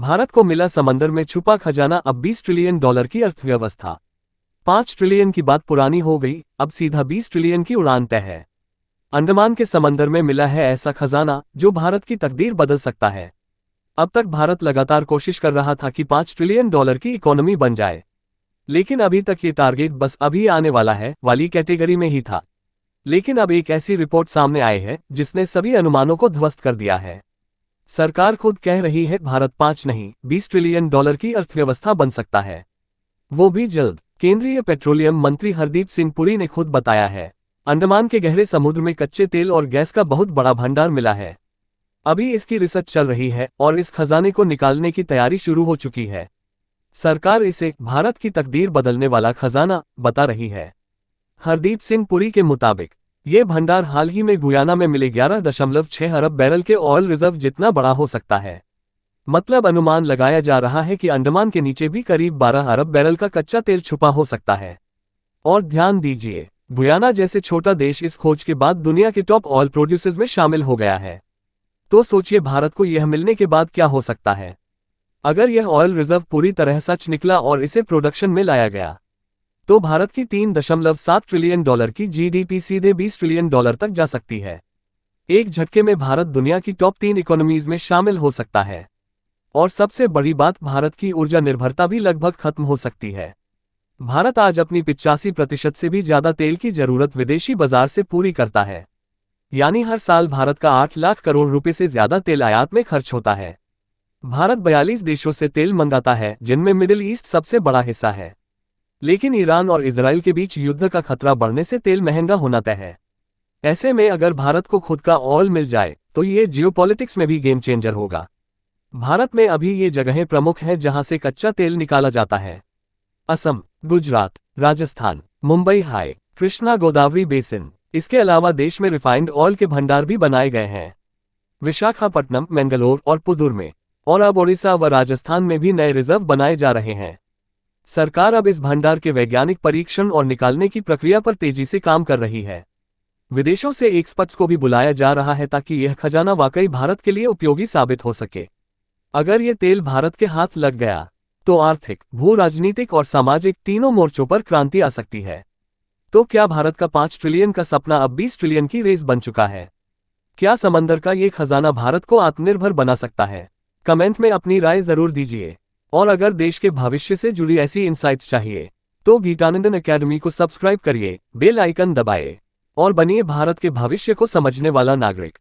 भारत को मिला समंदर में छुपा खजाना, अब 20 ट्रिलियन डॉलर की अर्थव्यवस्था। 5 ट्रिलियन की बात पुरानी हो गई, अब सीधा 20 ट्रिलियन की उड़ान तय है। अंडमान के समंदर में मिला है ऐसा खजाना जो भारत की तकदीर बदल सकता है। अब तक भारत लगातार कोशिश कर रहा था कि 5 ट्रिलियन डॉलर की इकोनॉमी बन जाए, लेकिन अभी तक ये टारगेट बस अभी आने वाला है वाली कैटेगरी में ही था। लेकिन अब एक ऐसी रिपोर्ट सामने आई है जिसने सभी अनुमानों को ध्वस्त कर दिया है। सरकार खुद कह रही है भारत 5 नहीं 20 ट्रिलियन डॉलर की अर्थव्यवस्था बन सकता है, वो भी जल्द। केंद्रीय पेट्रोलियम मंत्री हरदीप सिंह पुरी ने खुद बताया है, अंडमान के गहरे समुद्र में कच्चे तेल और गैस का बहुत बड़ा भंडार मिला है। अभी इसकी रिसर्च चल रही है और इस खजाने को निकालने की तैयारी शुरू हो चुकी है। सरकार इसे भारत की तकदीर बदलने वाला खजाना बता रही है। हरदीप सिंह पुरी के मुताबिक ये भंडार हाल ही में गुयाना में मिले 11.6 अरब बैरल के ऑयल रिजर्व जितना बड़ा हो सकता है। मतलब अनुमान लगाया जा रहा है कि अंडमान के नीचे भी करीब 12 अरब बैरल का कच्चा तेल छुपा हो सकता है। और ध्यान दीजिए, गुयाना जैसे छोटा देश इस खोज के बाद दुनिया के टॉप ऑयल प्रोड्यूसर्स में शामिल हो गया है। तो सोचिए भारत को यह मिलने के बाद क्या हो सकता है। अगर यह ऑयल रिजर्व पूरी तरह सच निकला और इसे प्रोडक्शन में लाया गया, तो भारत की 3.7 ट्रिलियन डॉलर की जीडीपी सीधे 20 ट्रिलियन डॉलर तक जा सकती है। एक झटके में भारत दुनिया की टॉप 3 इकोनॉमीज में शामिल हो सकता है। और सबसे बड़ी बात, भारत की ऊर्जा निर्भरता भी लगभग खत्म हो सकती है। भारत आज अपनी 85% से भी ज्यादा तेल की जरूरत विदेशी बाजार से पूरी करता है। यानी हर साल भारत का 8 लाख करोड़ रुपए से ज्यादा तेल आयात में खर्च होता है। भारत 42 देशों से तेल मंगाता है, जिनमें मिडिल ईस्ट सबसे बड़ा हिस्सा है। लेकिन ईरान और इजराइल के बीच युद्ध का खतरा बढ़ने से तेल महंगा होना तय है। ऐसे में अगर भारत को खुद का ऑयल मिल जाए तो ये जियोपॉलिटिक्स में भी गेम चेंजर होगा। भारत में अभी ये जगहें प्रमुख हैं जहां से कच्चा तेल निकाला जाता है। Assam, Gujarat, Rajasthan, Mumbai high, Krishna Godavari basin. इसके अलावा देश में रिफाइंड ऑयल के भंडार भी बनाए गए हैं, विशाखापट्टनम, मैंगलोर और पुदुर में। और अब ओडिशा व राजस्थान में भी नए रिजर्व बनाए जा रहे हैं। सरकार अब इस भंडार के वैज्ञानिक परीक्षण और निकालने की प्रक्रिया पर तेजी से काम कर रही है। विदेशों से एक्सपर्ट्स को भी बुलाया जा रहा है ताकि यह खजाना वाकई भारत के लिए उपयोगी साबित हो सके। अगर ये तेल भारत के हाथ लग गया तो आर्थिक, भू राजनीतिक और सामाजिक तीनों मोर्चों पर क्रांति आ सकती है। तो क्या भारत का 5 ट्रिलियन का सपना अब 20 ट्रिलियन की रेस बन चुका है? क्या समंदर का ये खजाना भारत को आत्मनिर्भर बना सकता है? कमेंट में अपनी राय जरूर दीजिए। और अगर देश के भविष्य से जुड़ी ऐसी इनसाइट्स चाहिए तो गीतानंदन एकेडमी को सब्सक्राइब करिए, बेल आइकन दबाएं और बनिए भारत के भविष्य को समझने वाला नागरिक।